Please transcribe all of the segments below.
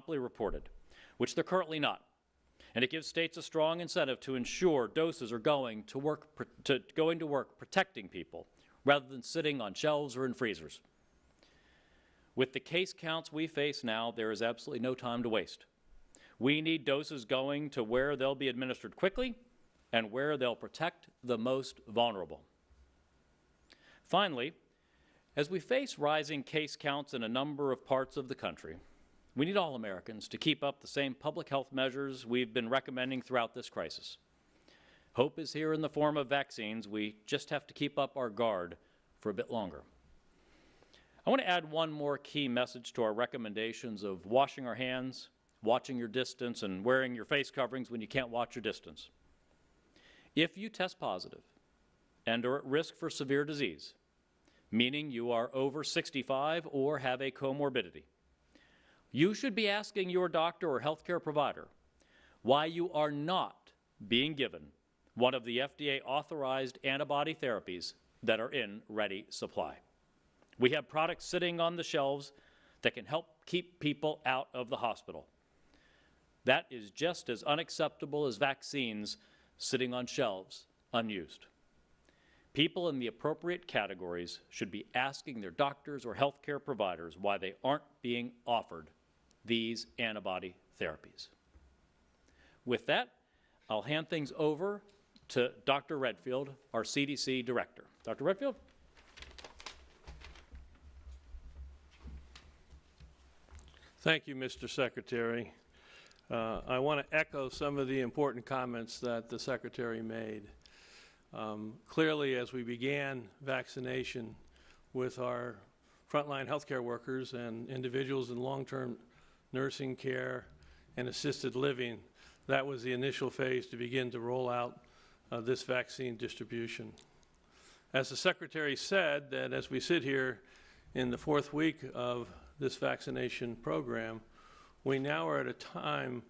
promptly reported, which they're currently not. And it gives states a strong incentive to ensure doses are going to work protecting people rather than sitting on shelves or in freezers. With the case counts we face now, there is absolutely no time to waste. We need doses going to where they'll be administered quickly and where they'll protect the most vulnerable. Finally, as we face rising case counts in a number of parts of the country, we need all Americans to keep up the same public health measures we've been recommending throughout this crisis. Hope is here in the form of vaccines. We just have to keep up our guard for a bit longer. I want to add one more key message to our recommendations of washing our hands, watching your distance, and wearing your face coverings when you can't watch your distance. If you test positive and are at risk for severe disease, meaning you are over 65 or have a comorbidity, you should be asking your doctor or healthcare provider why you are not being given one of the FDA-authorized antibody therapies that are in ready supply. We have products sitting on the shelves that can help keep people out of the hospital. That is just as unacceptable as vaccines sitting on shelves unused. People in the appropriate categories should be asking their doctors or healthcare providers why they aren't being offered these antibody therapies. With that, I'll hand things over to Dr. Redfield, our CDC director. Dr. Redfield? Thank you, Mr. Secretary. I want to echo some of the important comments that the Secretary made. Clearly, as we began vaccination with our frontline healthcare workers and individuals in long-term nursing care and assisted living, that was the initial phase to begin to roll out this vaccine distribution. As the Secretary said, that as we sit here in the 4th week of this vaccination program, we now are at a time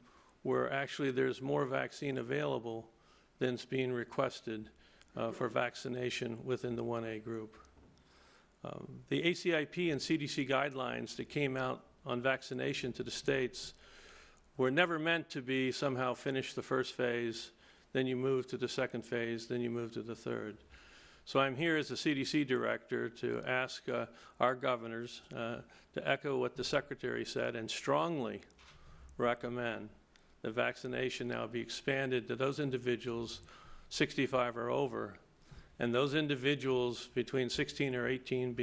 where actually there's more vaccine available than's being requested for vaccination within the 1A group. The ACIP and CDC guidelines that came out on vaccination to the states were never meant to be somehow finish the first phase, then you move to the second phase, then you move to the third. So I'm here as the CDC director to ask our governors to echo what the Secretary said and strongly recommend that vaccination now be expanded to those individuals 65 or over, and those individuals between 16 or 18,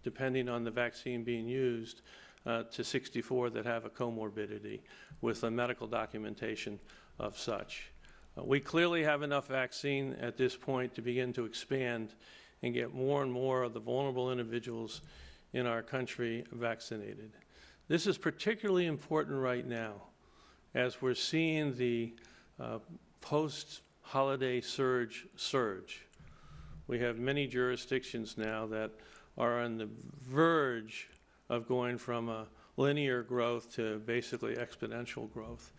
depending on the vaccine being used, to 64 that have a comorbidity with a medical documentation of such. We clearly have enough vaccine at this point to begin to expand and get more and more of the vulnerable individuals in our country vaccinated. This is particularly important right now as we're seeing the post-holiday surge. We have many jurisdictions now that are on the verge of going from a linear growth to basically exponential growth.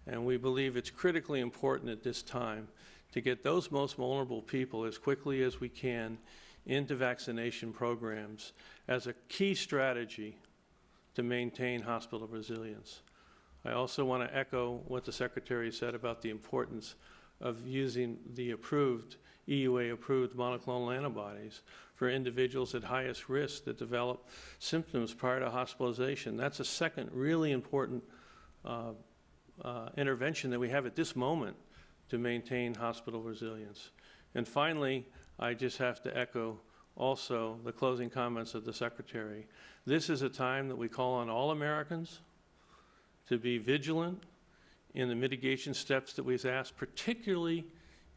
And we believe it's critically important at this time to get those most vulnerable people as quickly as we can into vaccination programs as a key strategy to maintain hospital resilience. I also want to echo what the Secretary said about the importance of using the approved, EUA-approved monoclonal antibodies for individuals at highest risk that develop symptoms prior to hospitalization. That's a second really important intervention that we have at this moment to maintain hospital resilience. And finally, I just have to echo also the closing comments of the Secretary. This is a time that we call on all Americans to be vigilant in the mitigation steps that we've asked, particularly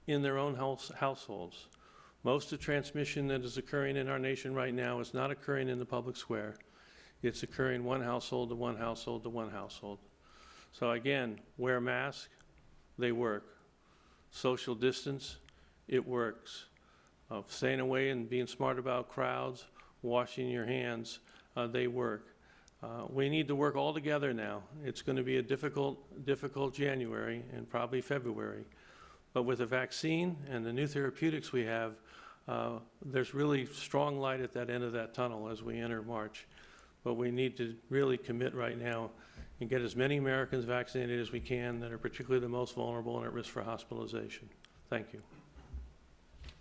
in their own households. Most of the transmission that is occurring in our nation right now is not occurring in the public square. It's occurring one household to one household to one household. So again, wear masks, they work. Social distance, it works. Staying away and being smart about crowds, washing your hands, they work. We need to work all together now. It's going to be a difficult January and probably February. But with the vaccine and the new therapeutics we have, there's really strong light at that end of that tunnel as we enter March. But we need to really commit right now and get as many Americans vaccinated as we can that are particularly the most vulnerable and at risk for hospitalization. Thank you.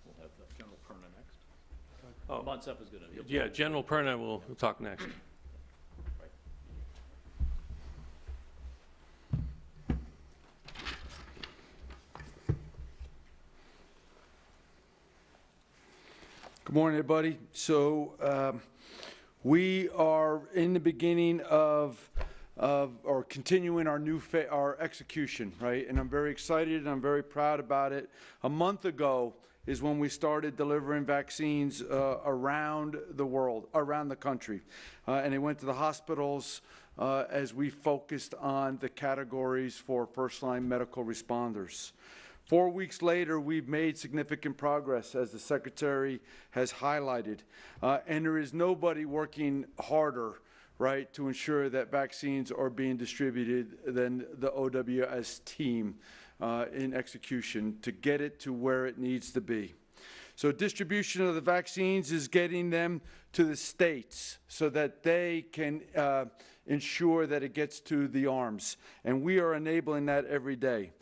We'll have General Perna next. Oh, Monsef is going to. Yeah, General Perna will talk next. Good morning, everybody. So we are in the beginning of or continuing our execution, right? And I'm very excited and I'm very proud about it. A month ago is when we started delivering vaccines around the world, around the country. And they went to the hospitals as we focused on the categories for first-line medical responders. 4 weeks later, we've made significant progress, as the Secretary has highlighted. And there is nobody working harder, right, to ensure that vaccines are being distributed than the OWS team in execution to get it to where it needs to be. So distribution of the vaccines is getting them to the states so that they can ensure that it gets to the arms. And we are enabling that every day.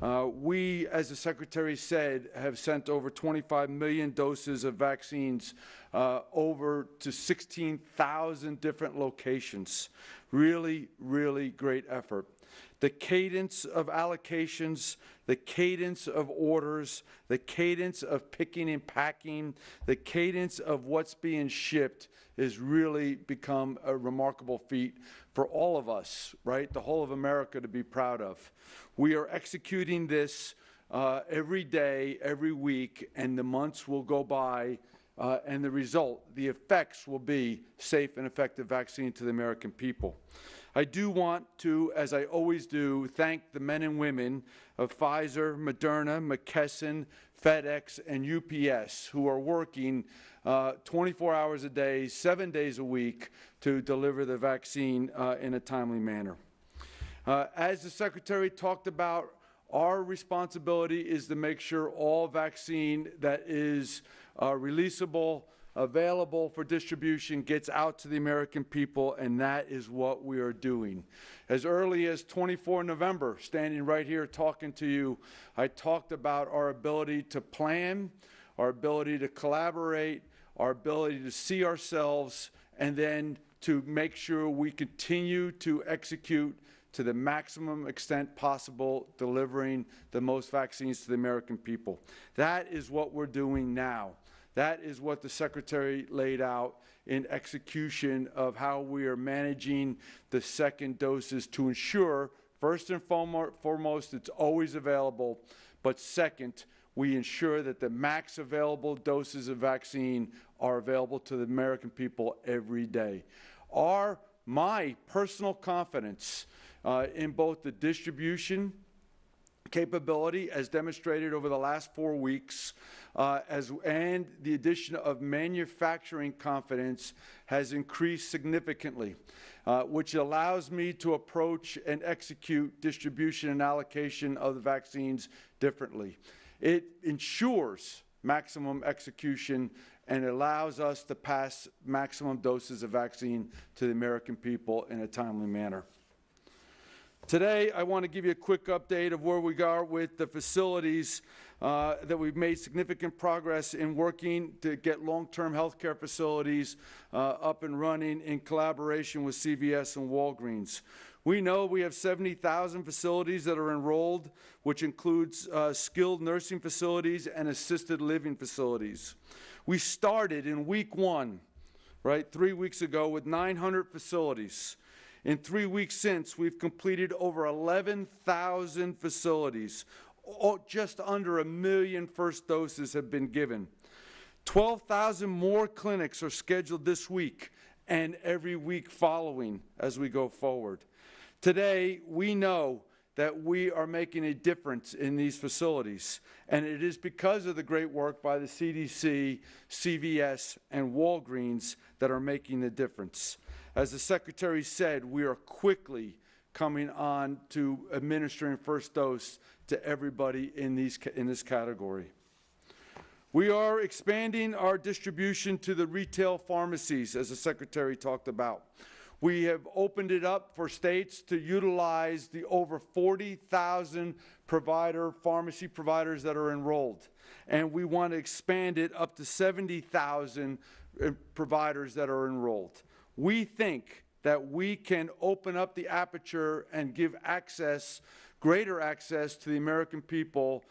We, as the Secretary said, have sent over 25 million doses of vaccines over to 16,000 different locations. Really, really great effort. The cadence of allocations, the cadence of orders, the cadence of picking and packing, the cadence of what's being shipped has really become a remarkable feat for all of us, right? The whole of America to be proud of. We are executing this every day, every week, and the months will go by, and the result, the effects will be safe and effective vaccine to the American people. I do want to, as I always do, thank the men and women of Pfizer, Moderna, McKesson, FedEx, and UPS who are working 24 hours a day, 7 days a week to deliver the vaccine in a timely manner. As the Secretary talked about, our responsibility is to make sure all vaccine that is releasable, available for distribution gets out to the American people, and that is what we are doing. As early as 24 November, standing right here talking to you, I talked about our ability to plan, our ability to collaborate, our ability to see ourselves, and then to make sure we continue to execute to the maximum extent possible, delivering the most vaccines to the American people. That is what we're doing now. That is what the Secretary laid out in execution of how we are managing the second doses to ensure, first and foremost, it's always available, but second, we ensure that the max available doses of vaccine are available to the American people every day. My personal confidence in both the distribution capability, as demonstrated over the last 4 weeks, and the addition of manufacturing confidence has increased significantly, which allows me to approach and execute distribution and allocation of the vaccines differently. It ensures maximum execution and allows us to pass maximum doses of vaccine to the American people in a timely manner. Today, I want to give you a quick update of where we are with the facilities that we've made significant progress in working to get long-term healthcare facilities up and running in collaboration with CVS and Walgreens. We know we have 70,000 facilities that are enrolled, which includes skilled nursing facilities and assisted living facilities. We started in week 1, right, 3 weeks ago with 900 facilities. In 3 weeks since, we've completed over 11,000 facilities. Just under 1 million first doses have been given. 12,000 more clinics are scheduled this week and every week following as we go forward. Today, we know that we are making a difference in these facilities, and it is because of the great work by the CDC, CVS, and Walgreens that are making the difference. As the Secretary said, we are quickly coming on to administering first dose to everybody in this category. We are expanding our distribution to the retail pharmacies, as the Secretary talked about. We have opened it up for states to utilize the over 40,000 pharmacy providers that are enrolled. And we want to expand it up to 70,000 providers that are enrolled. We think that we can open up the aperture and give access, greater access to the American people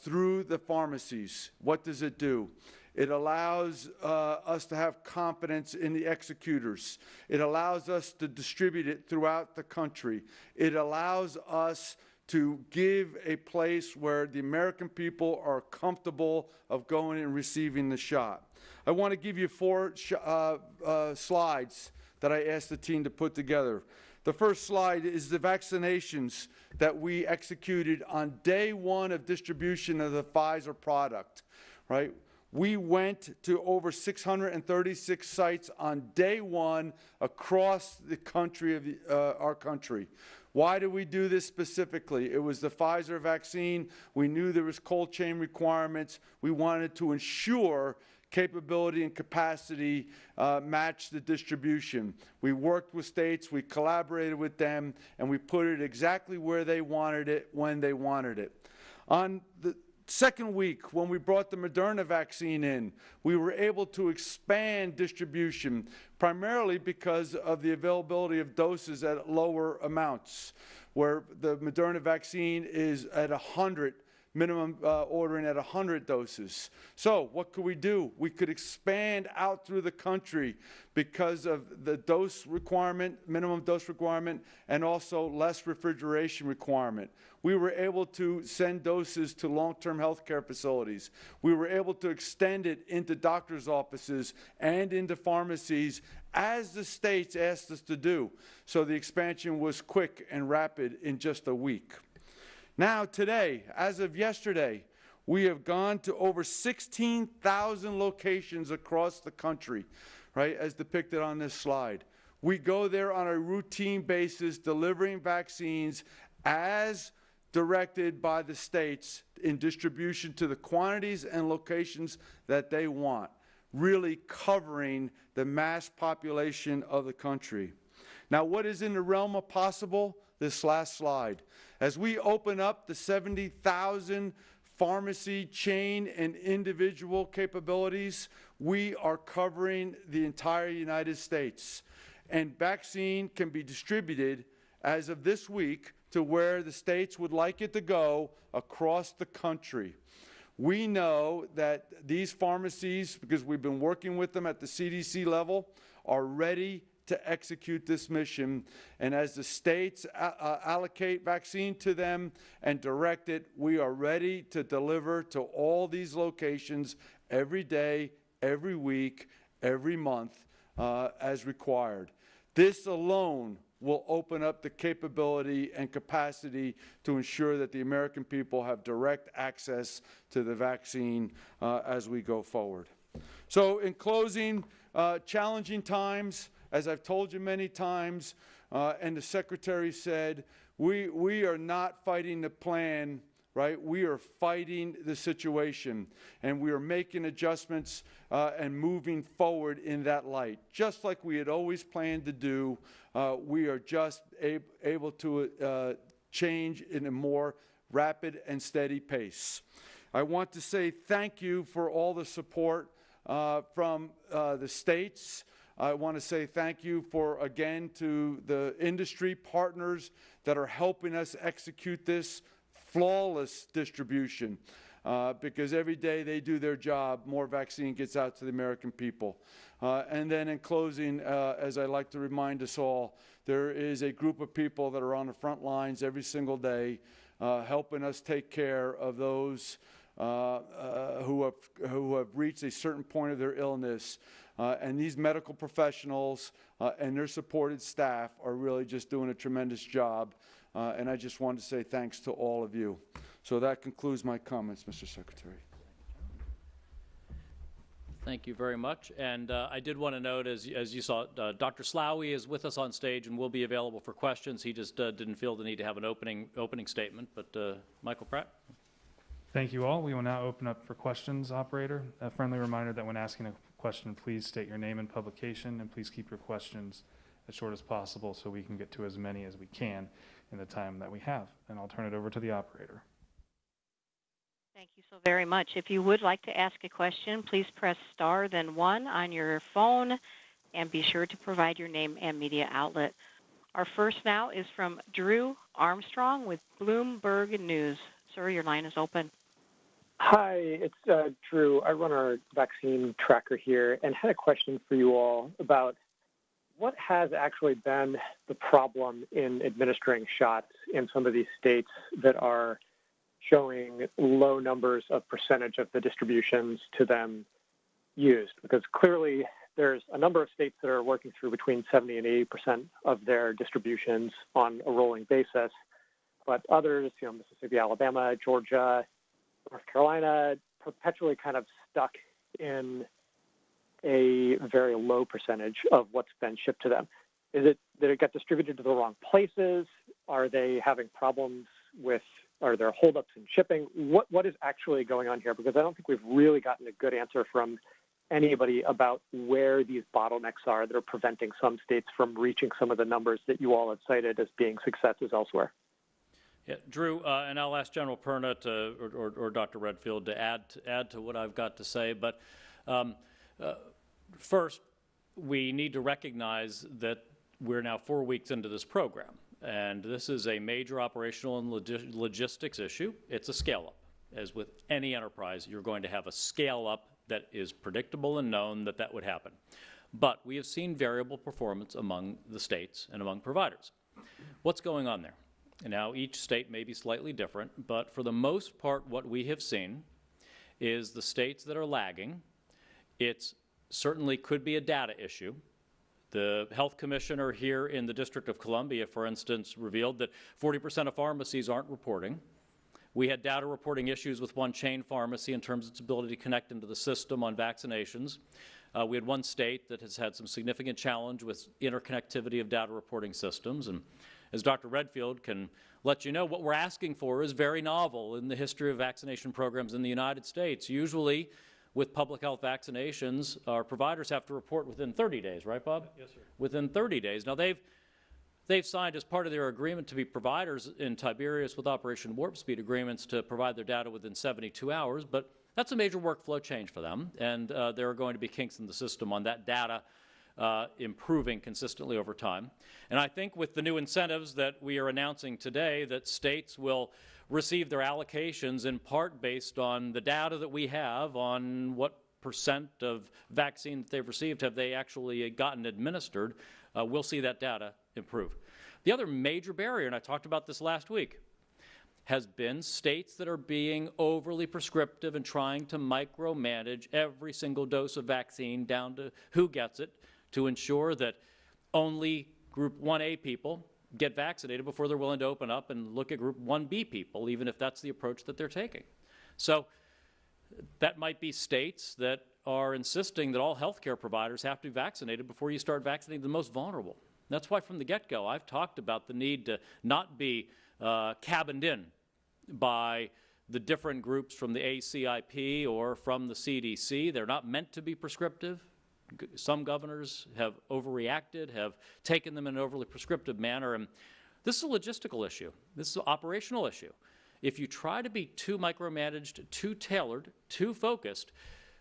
through the pharmacies. What does it do? It allows us to have confidence in the executors. It allows us to distribute it throughout the country. It allows us to give a place where the American people are comfortable of going and receiving the shot. I want to give you 4 slides that I asked the team to put together. The first slide is the vaccinations that we executed on day 1 of distribution of the Pfizer product, right? We went to over 636 sites on day 1 across the country of our country. Why did we do this specifically? It was the Pfizer vaccine. We knew there was cold chain requirements. We wanted to ensure capability and capacity match the distribution. We worked with states, we collaborated with them, and we put it exactly where they wanted it, when they wanted it. On the second week, when we brought the Moderna vaccine in, we were able to expand distribution, primarily because of the availability of doses at lower amounts, where the Moderna vaccine is at 100, minimum ordering at 100 doses. So what could we do? We could expand out through the country because of the dose requirement, minimum dose requirement, and also less refrigeration requirement. We were able to send doses to long-term health care facilities. We were able to extend it into doctors' offices and into pharmacies as the states asked us to do. So the expansion was quick and rapid in just a week. Now today, as of yesterday, we have gone to over 16,000 locations across the country, right, as depicted on this slide. We go there on a routine basis, delivering vaccines as directed by the states in distribution to the quantities and locations that they want, really covering the mass population of the country. Now, what is in the realm of possible? This last slide. As we open up the 70,000 pharmacy chain and individual capabilities, we are covering the entire United States. And vaccine can be distributed as of this week to where the states would like it to go across the country. We know that these pharmacies, because we've been working with them at the CDC level, are ready to execute this mission. And as the states allocate vaccine to them and direct it, we are ready to deliver to all these locations every day, every week, every month as required. This alone will open up the capability and capacity to ensure that the American people have direct access to the vaccine as we go forward. So in closing, challenging times, as I've told you many times, and the Secretary said, we are not fighting the plan, right? We are fighting the situation, and we are making adjustments and moving forward in that light. Just like we had always planned to do, we are just able to change in a more rapid and steady pace. I want to say thank you for all the support from the states. I want to say thank you again to the industry partners that are helping us execute this flawless distribution, because every day they do their job, more vaccine gets out to the American people. And then in closing, as I like to remind us all, there is a group of people that are on the front lines every single day helping us take care of those who have reached a certain point of their illness. And these medical professionals and their supported staff are really just doing a tremendous job. And I just wanted to say thanks to all of you. So that concludes my comments, Mr. Secretary. Thank you very much. And I did want to note, as you saw, Dr. Slaoui is with us on stage and will be available for questions. He just didn't feel the need to have an opening statement. But Michael Pratt. Thank you all. We will now open up for questions, operator. A friendly reminder that when asking a question, please state your name and publication, and please keep your questions as short as possible so we can get to as many as we can in the time that we have. And I'll turn it over to the operator. Thank you so very much. If you would like to ask a question, please press star then 1 on your phone and be sure to provide your name and media outlet. Our first now is from Drew Armstrong with Bloomberg News. Sir, your line is open. Hi, it's Drew. I run our vaccine tracker here and had a question for you all about what has actually been the problem in administering shots in some of these states that are showing low numbers of percentage of the distributions to them used, because clearly there's a number of states that are working through between 70 and 80% of their distributions on a rolling basis, but others, Mississippi, Alabama, Georgia, North Carolina, perpetually kind of stuck in a very low percentage of what's been shipped to them. Is it that it got distributed to the wrong places? Are they having problems with, are there holdups in shipping? What is actually going on here? Because I don't think we've really gotten a good answer from anybody about where these bottlenecks are that are preventing some states from reaching some of the numbers that you all have cited as being successes elsewhere. Yeah, Drew, and I'll ask General Perna or Dr. Redfield to add to what I've got to say. But first, we need to recognize that we're now 4 weeks into this program, and this is a major operational and logistics issue. It's a scale-up. As with any enterprise, you're going to have a scale-up that is predictable and known that would happen. But we have seen variable performance among the states and among providers. What's going on there? And now, each state may be slightly different, but for the most part, what we have seen is the states that are lagging. It certainly could be a data issue. The health commissioner here in the District of Columbia, for instance, revealed that 40% of pharmacies aren't reporting. We had data reporting issues with one chain pharmacy in terms of its ability to connect into the system on vaccinations. We had one state that has had some significant challenge with interconnectivity of data reporting systems. And as Dr. Redfield can let you know, what we're asking for is very novel in the history of vaccination programs in the United States. Usually, with public health vaccinations, our providers have to report within 30 days, right, Bob? Yes, sir. Within 30 days. Now, they've signed as part of their agreement to be providers in Tiberius with Operation Warp Speed agreements to provide their data within 72 hours, but that's a major workflow change for them, and there are going to be kinks in the system on that data improving consistently over time. And I think with the new incentives that we are announcing today, that states will receive their allocations in part based on the data that we have on what percent of vaccine that they've received have they actually gotten administered. We'll see that data improve. The other major barrier, and I talked about this last week, has been states that are being overly prescriptive and trying to micromanage every single dose of vaccine down to who gets it to ensure that only Group 1A people get vaccinated before they're willing to open up and look at Group 1B people, even if that's the approach that they're taking. So that might be states that are insisting that all healthcare providers have to be vaccinated before you start vaccinating the most vulnerable. That's why from the get-go I've talked about the need to not be cabined in by the different groups from the ACIP or from the CDC. They're not meant to be prescriptive. Some governors have overreacted, have taken them in an overly prescriptive manner, and this is a logistical issue. This is an operational issue. If you try to be too micromanaged, too tailored, too focused,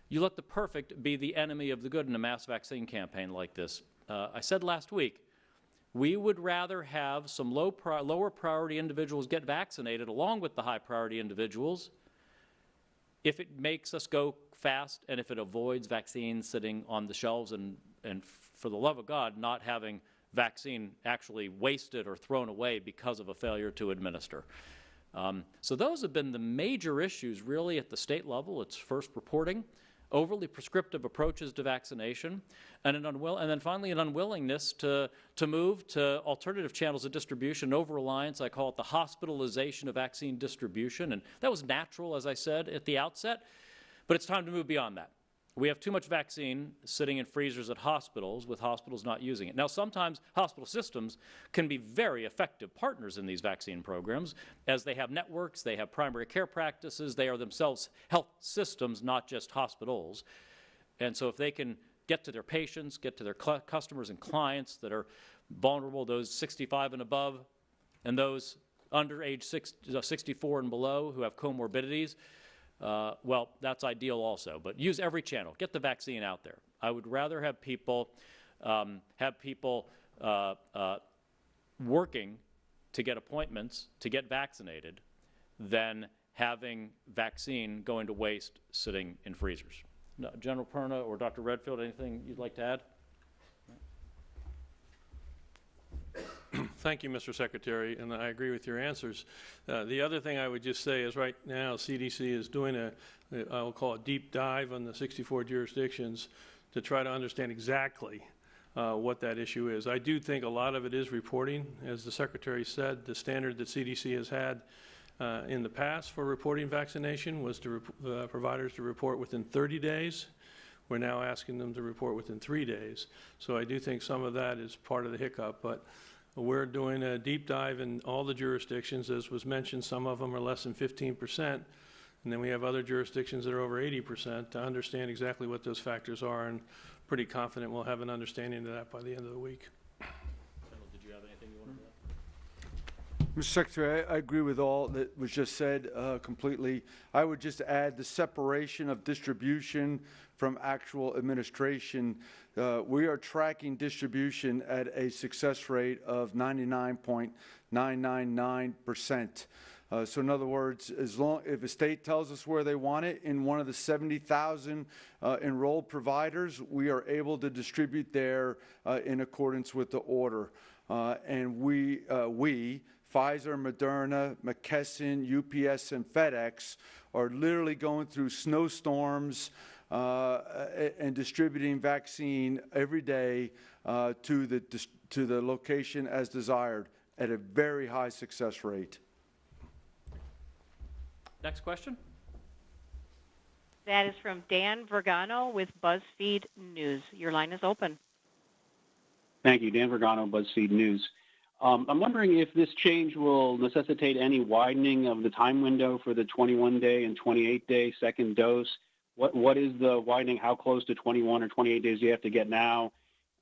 you let the perfect be the enemy of the good in a mass vaccine campaign like this. I said last week, we would rather have some lower priority individuals get vaccinated along with the high priority individuals if it makes us go fast and if it avoids vaccines sitting on the shelves and for the love of God, not having vaccine actually wasted or thrown away because of a failure to administer. So those have been the major issues really at the state level. It's first reporting, overly prescriptive approaches to vaccination, and then finally an unwillingness to move to alternative channels of distribution, over-reliance. I call it the hospitalization of vaccine distribution, and that was natural, as I said at the outset, but it's time to move beyond that. We have too much vaccine sitting in freezers at hospitals with hospitals not using it. Now, sometimes hospital systems can be very effective partners in these vaccine programs as they have networks, they have primary care practices, they are themselves health systems, not just hospitals. And so if they can get to their patients, get to their customers and clients that are vulnerable, those 65 and above, and those under age 64 and below who have comorbidities, well, that's ideal also. But use every channel. Get the vaccine out there. I would rather have people working to get appointments to get vaccinated than having vaccine going to waste sitting in freezers. No, General Perna or Dr. Redfield, anything you'd like to add? Thank you, Mr. Secretary, and I agree with your answers. The other thing I would just say is right now CDC is doing I will call it deep dive on the 64 jurisdictions to try to understand exactly what that issue is. I do think a lot of it is reporting. As the Secretary said, the standard that CDC has had in the past for reporting vaccination was to providers to report within 30 days. We're now asking them to report within 3 days. So I do think some of that is part of the hiccup, but we're doing a deep dive in all the jurisdictions. As was mentioned, some of them are less than 15%, and then we have other jurisdictions that are over 80% to understand exactly what those factors are, and pretty confident we'll have an understanding of that by the end of the week. General, did you have anything you wanted to add? Mr. Secretary, I agree with all that was just said completely. I would just add the separation of distribution from actual administration. We are tracking distribution at a success rate of 99.999%. So in other words, if a state tells us where they want it in one of the 70,000 enrolled providers, we are able to distribute there in accordance with the order. And we, Pfizer, Moderna, McKesson, UPS, and FedEx are literally going through snowstorms and distributing vaccine every day to the location as desired at a very high success rate. Next question. That is from Dan Vergano with BuzzFeed News. Your line is open. Thank you. Dan Vergano, BuzzFeed News. I'm wondering if this change will necessitate any widening of the time window for the 21-day and 28-day second dose. What is the widening? How close to 21 or 28 days do you have to get now?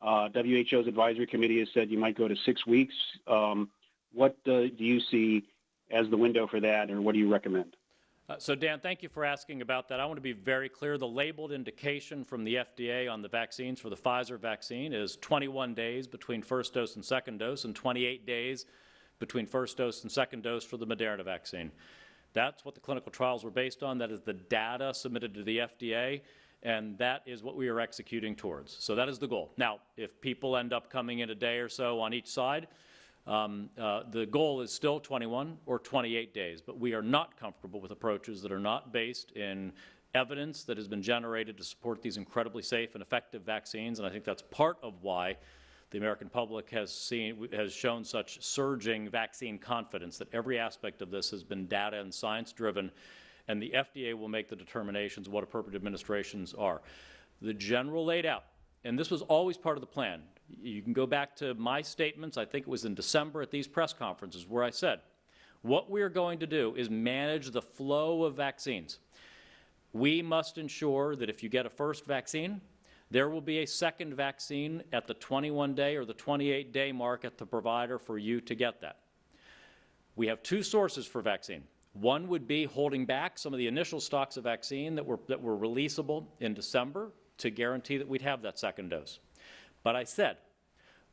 WHO's advisory committee has said you might go to 6 weeks. What do you see as the window for that, or what do you recommend? So Dan, thank you for asking about that. I want to be very clear. The labeled indication from the FDA on the vaccines for the Pfizer vaccine is 21 days between first dose and second dose, and 28 days between first dose and second dose for the Moderna vaccine. That's what the clinical trials were based on. That is the data submitted to the FDA, and that is what we are executing towards. So that is the goal. Now, if people end up coming in a day or so on each side, the goal is still 21 or 28 days, but we are not comfortable with approaches that are not based in evidence that has been generated to support these incredibly safe and effective vaccines, and I think that's part of why the American public has shown such surging vaccine confidence, that every aspect of this has been data and science driven, and the FDA will make the determinations of what appropriate administrations are. The general laid out, and this was always part of the plan. You can go back to my statements, I think it was in December at these press conferences, where I said, what we are going to do is manage the flow of vaccines. We must ensure that if you get a first vaccine, there will be a second vaccine at the 21-day or the 28-day mark at the provider for you to get that. We have two sources for vaccine. One would be holding back some of the initial stocks of vaccine that were releasable in December to guarantee that we'd have that second dose. But I said,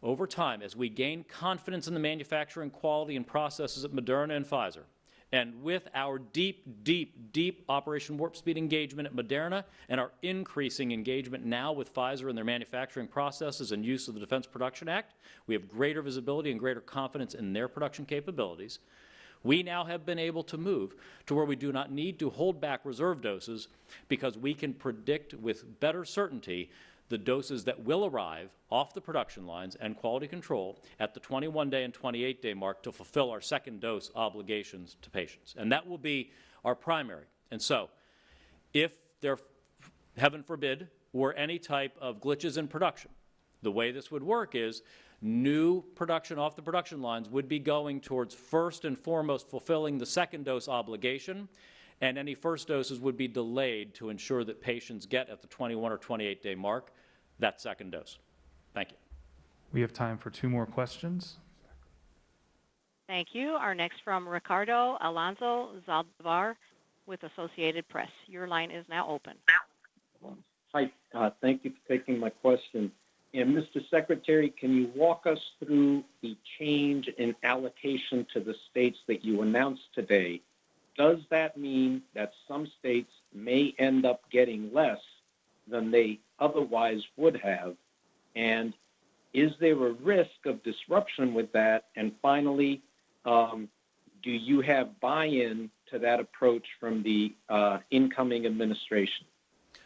over time, as we gain confidence in the manufacturing quality and processes at Moderna and Pfizer, and with our deep Operation Warp Speed engagement at Moderna and our increasing engagement now with Pfizer and their manufacturing processes and use of the Defense Production Act, we have greater visibility and greater confidence in their production capabilities. We now have been able to move to where we do not need to hold back reserve doses because we can predict with better certainty the doses that will arrive off the production lines and quality control at the 21-day and 28-day mark to fulfill our second dose obligations to patients. And that will be our primary. And so, if there, heaven forbid, were any type of glitches in production, the way this would work is new production off the production lines would be going towards first and foremost fulfilling the second dose obligation, and any first doses would be delayed to ensure that patients get at the 21 or 28-day mark that second dose. Thank you. We have time for 2 more questions. Thank you. Our next from Ricardo Alonso Zaldivar with Associated Press. Your line is now open. Hi, thank you for taking my question. And Mr. Secretary, can you walk us through the change in allocation to the states that you announced today? Does that mean that some states may end up getting less than they otherwise would have? And is there a risk of disruption with that? And finally, do you have buy-in to that approach from the incoming administration?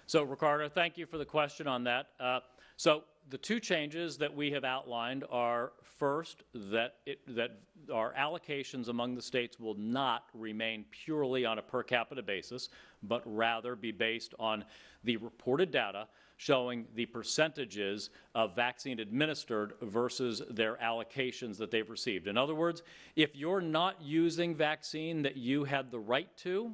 So, Ricardo, thank you for the question on that. So the 2 changes that we have outlined are, first, that our allocations among the states will not remain purely on a per capita basis, but rather be based on the reported data showing the percentages of vaccine administered versus their allocations that they've received. In other words, if you're not using vaccine that you had the right to,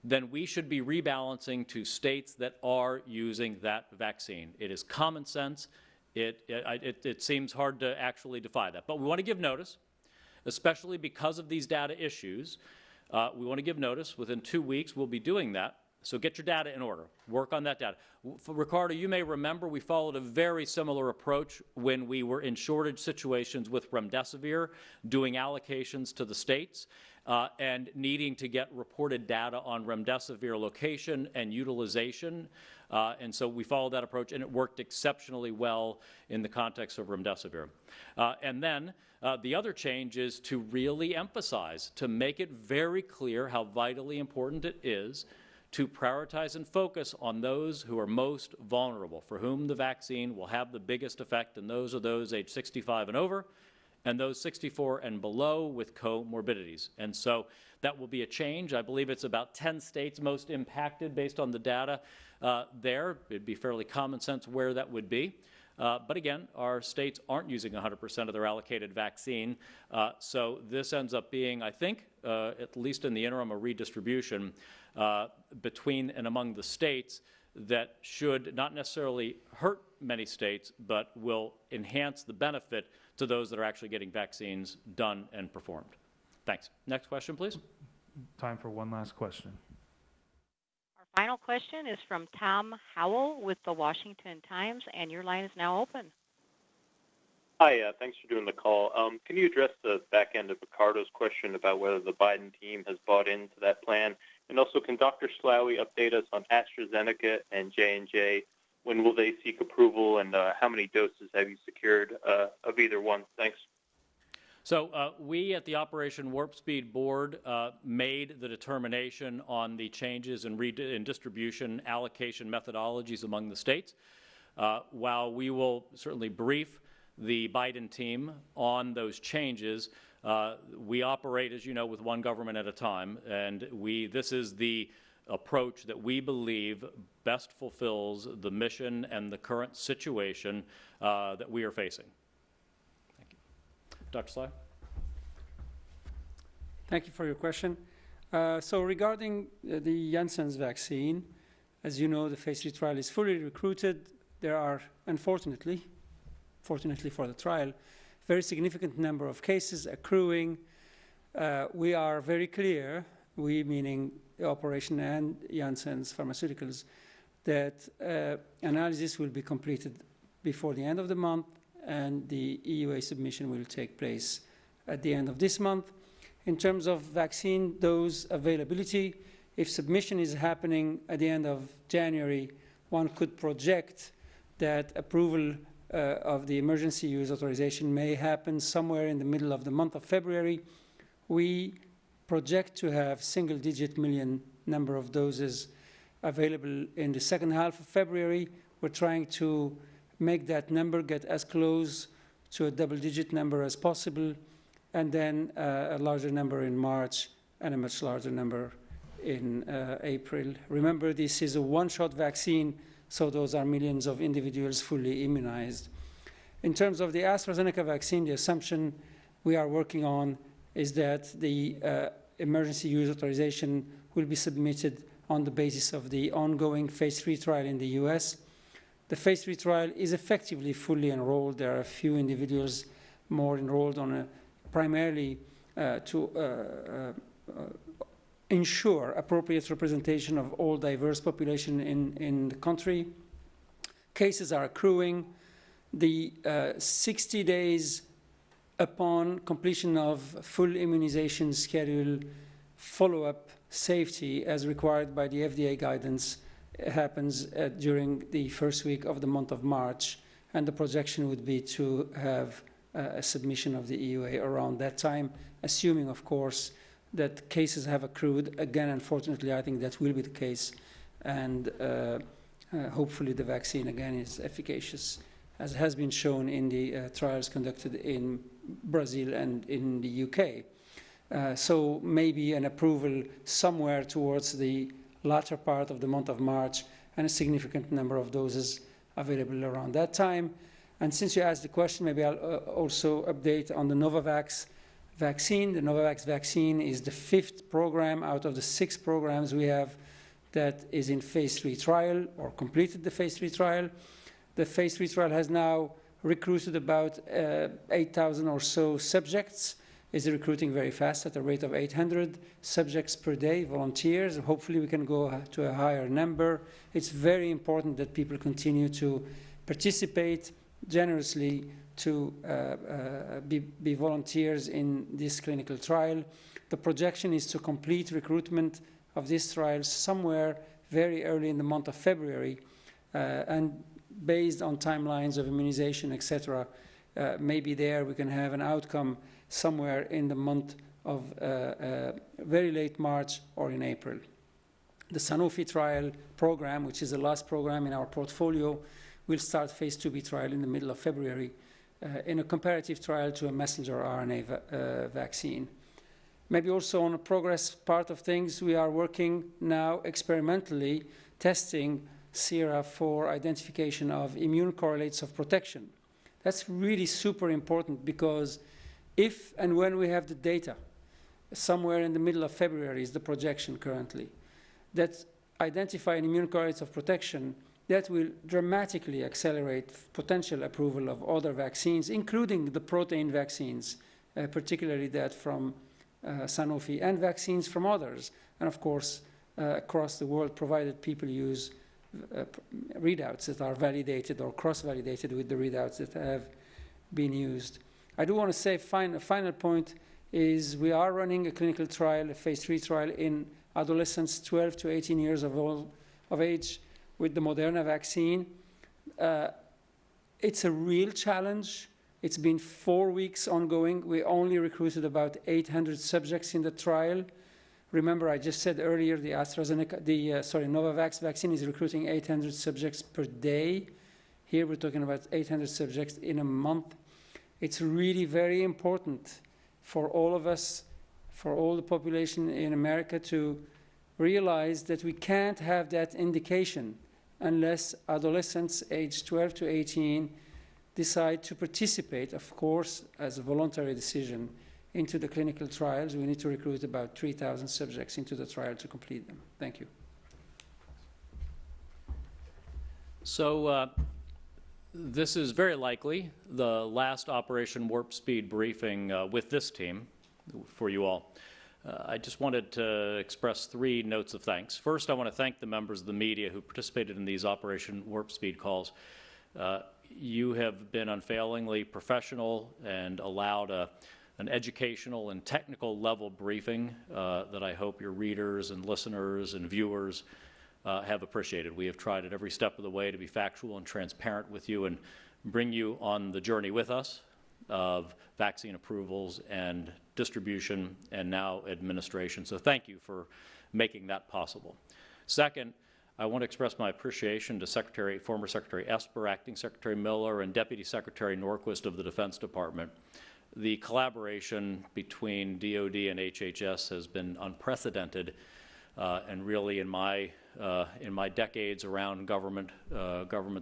then we should be rebalancing to states that are using that vaccine. It is common sense. It seems hard to actually defy that. But we want to give notice, especially because of these data issues. We want to give notice. Within 2 weeks, we'll be doing that. So get your data in order. Work on that data. For Ricardo, you may remember we followed a very similar approach when we were in shortage situations with remdesivir, doing allocations to the states and needing to get reported data on remdesivir location and utilization. And so we followed that approach, and it worked exceptionally well in the context of remdesivir. And then the other change is to really emphasize, to make it very clear how vitally important it is to prioritize and focus on those who are most vulnerable, for whom the vaccine will have the biggest effect, and those are those age 65 and over, and those 64 and below with comorbidities. And so that will be a change. I believe it's about 10 states most impacted based on the data there. It'd be fairly common sense where that would be. But again, our states aren't using 100% of their allocated vaccine. So this ends up being, I think, at least in the interim, a redistribution between and among the states that should not necessarily hurt many states, but will enhance the benefit to those that are actually getting vaccines done and performed. Thanks. Next question, please. Time for 1 last question. Our final question is from Tom Howell with the Washington Times, and your line is now open. Hi, thanks for doing the call. Can you address the back end of Ricardo's question about whether the Biden team has bought into that plan? And also, can Dr. Slaoui update us on AstraZeneca and J&J? When will they seek approval, and how many doses have you secured of either one? Thanks. So we at the Operation Warp Speed Board made the determination on the changes in distribution allocation methodologies among the states. While we will certainly brief the Biden team on those changes, we operate, as you know, with one government at a time, and this is the approach that we believe best fulfills the mission and the current situation that we are facing. Thank you. Dr. Slaoui? Thank you for your question. So regarding the Janssen's vaccine, as you know, the phase 3 trial is fully recruited. There are, fortunately for the trial, very significant number of cases accruing. We are very clear, we meaning the operation and Janssen's Pharmaceuticals, that analysis will be completed before the end of the month, and the EUA submission will take place at the end of this month. In terms of vaccine dose availability, if submission is happening at the end of January, one could project that approval of the emergency use authorization may happen somewhere in the middle of the month of February. We project to have single-digit million number of doses available in the second half of February. We're trying to make that number get as close to a double-digit number as possible, and then a larger number in March and a much larger number in April. Remember, this is a one-shot vaccine, so those are millions of individuals fully immunized. In terms of the AstraZeneca vaccine, the assumption we are working on is that the emergency use authorization will be submitted on the basis of the ongoing phase 3 trial in the US. The phase 3 trial is effectively fully enrolled. There are a few individuals more enrolled on primarily to ensure appropriate representation of all diverse population in the country. Cases are accruing. The 60 days upon completion of full immunization schedule follow-up safety as required by the FDA guidance happens during the first week of the month of March, and the projection would be to have a submission of the EUA around that time, assuming, of course, that cases have accrued. Again, unfortunately, I think that will be the case, and hopefully the vaccine, again, is efficacious, as has been shown in the trials conducted in Brazil and in the UK. So maybe an approval somewhere towards the latter part of the month of March, and a significant number of doses available around that time. And since you asked the question, maybe I'll also update on the Novavax vaccine. The Novavax vaccine is the 5th program out of the 6 programs we have that is in phase 3 trial or completed the phase 3 trial. The phase 3 trial has now recruited about 8,000 or so subjects. Is recruiting very fast at a rate of 800 subjects per day, volunteers. Hopefully we can go to a higher number. It's very important that people continue to participate generously to be volunteers in this clinical trial. The projection is to complete recruitment of this trial somewhere very early in the month of February, and based on timelines of immunization, etc., maybe there we can have an outcome somewhere in the month of very late March or in April. The Sanofi trial program, which is the last program in our portfolio, will start phase 2b trial in the middle of February in a comparative trial to a messenger RNA vaccine. Maybe also on a progress part of things, we are working now experimentally testing sera for identification of immune correlates of protection. That's really super important, because if and when we have the data, somewhere in the middle of February is the projection currently, that identify immune correlates of protection, that will dramatically accelerate potential approval of other vaccines, including the protein vaccines, particularly that from Sanofi, and vaccines from others, and of course across the world, provided people use readouts that are validated or cross-validated with the readouts that have been used. I do want to say a final point is we are running a clinical trial, a phase 3 trial in adolescents 12 to 18 years of age with the Moderna vaccine. It's a real challenge. It's been 4 weeks ongoing. We only recruited about 800 subjects in the trial. Remember, I just said earlier the Novavax vaccine is recruiting 800 subjects per day. Here we're talking about 800 subjects in a month. It's really very important for all of us, for all the population in America, to realize that we can't have that indication unless adolescents aged 12 to 18 decide to participate, of course, as a voluntary decision, into the clinical trials. We need to recruit about 3,000 subjects into the trial to complete them. Thank you. So this is very likely the last Operation Warp Speed briefing with this team for you all. I just wanted to express 3 notes of thanks. First, I want to thank the members of the media who participated in these Operation Warp Speed calls. You have been unfailingly professional and allowed an educational and technical level briefing that I hope your readers and listeners and viewers have appreciated. We have tried at every step of the way to be factual and transparent with you and bring you on the journey with us of vaccine approvals and distribution and now administration. So thank you for making that possible. Second, I want to express my appreciation to former Secretary Esper, Acting Secretary Miller, and Deputy Secretary Norquist of the Defense Department. The collaboration between DoD and HHS has been unprecedented, and really in my decades around government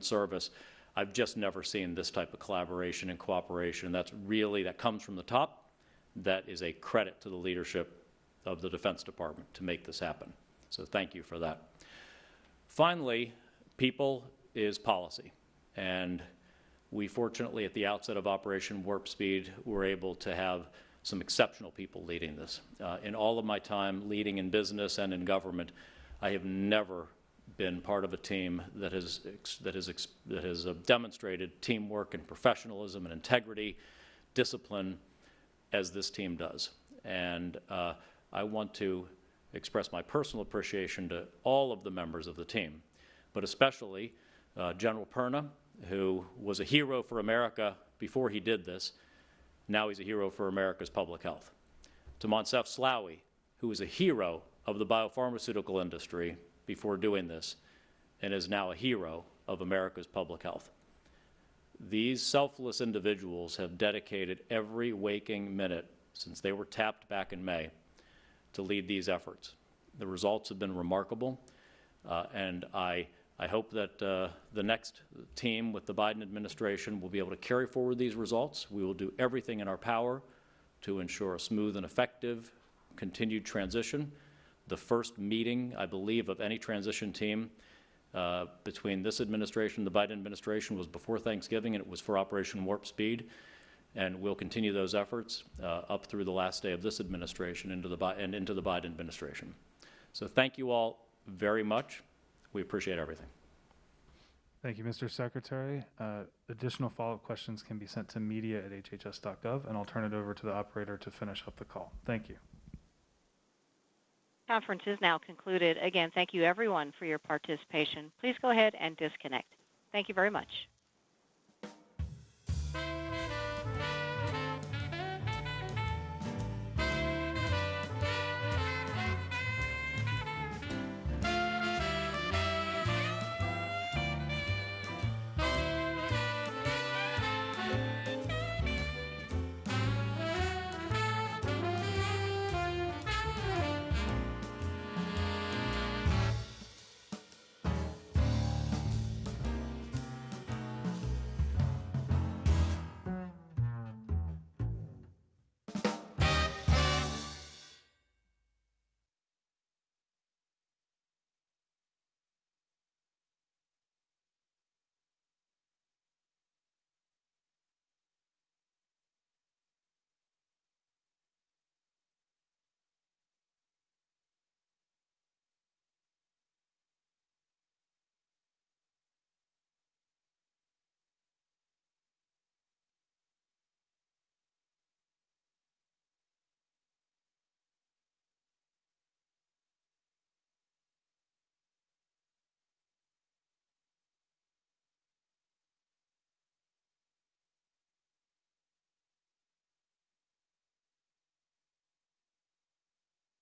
service, I've just never seen this type of collaboration and cooperation. That comes from the top. That is a credit to the leadership of the Defense Department to make this happen. So thank you for that. Finally, people is policy. And we fortunately, at the outset of Operation Warp Speed, were able to have some exceptional people leading this. In all of my time leading in business and in government, I have never been part of a team that has demonstrated teamwork and professionalism and integrity, discipline, as this team does. And I want to express my personal appreciation to all of the members of the team, but especially General Perna, who was a hero for America before he did this. Now he's a hero for America's public health. To Monsef Slaoui, who is a hero of the biopharmaceutical industry before doing this, and is now a hero of America's public health. These selfless individuals have dedicated every waking minute since they were tapped back in May to lead these efforts. The results have been remarkable, and I hope that the next team with the Biden administration will be able to carry forward these results. We will do everything in our power to ensure a smooth and effective continued transition. The first meeting, I believe, of any transition team between this administration and the Biden administration was before Thanksgiving, and it was for Operation Warp Speed. And we'll continue those efforts up through the last day of this administration into the Biden administration. So thank you all very much. We appreciate everything. Thank you, Mr. Secretary. Additional follow-up questions can be sent to media@hhs.gov, and I'll turn it over to the operator to finish up the call. Thank you. Conference is now concluded. Again, thank you everyone for your participation. Please go ahead and disconnect. Thank you very much.